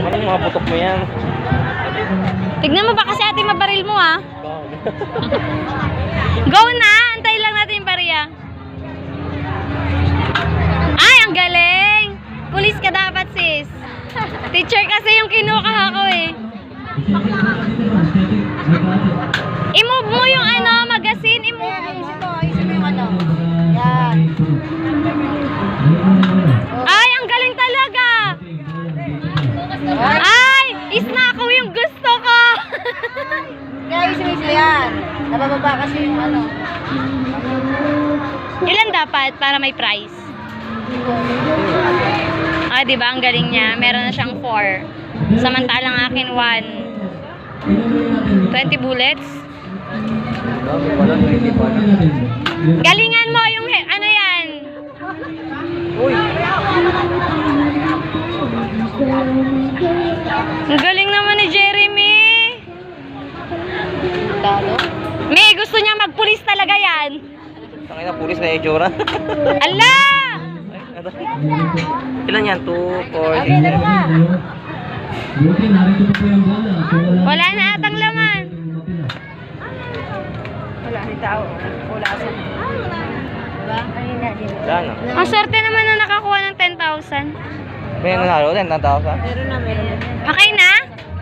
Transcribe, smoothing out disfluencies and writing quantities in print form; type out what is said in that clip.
Anong mga putok mo yan? Tignan mo ba kasi ate mabaril mo ah. Go na! Antay lang natin yung bariya. Ay, ang galing! Pulis ka dapat sis. Teacher kasi yung kinukuha ko eh. I-move mo yung ano, magazine. I-move mo. Ayusin mo yung ano. Yan. Ay, ang galing talaga! Ay! Isnako yung gusto ko! Kaya ayusin mo yan. Nabababa kasi yung ano. Ilan dapat para may prize? Ah, diba? Ang galing niya. Meron na siyang 4. Samantalang akin 1. 20 bullets. Galingan mo yung ano yan? Uy! Ang galing naman ni Jeremy. Talo. May gusto niya magpulis talaga yan. Tangin na, pulis na yung itsura. Ala! Ilan yan? 2, 4, 6, Wala na atang laman. Wala ni tao. Wala sa. Diba? Ayun na din. Wala na. Ang swerte naman na nakakuha ng 10,000. May nanalo din, 10,000. Meron na, meron na. Okay na?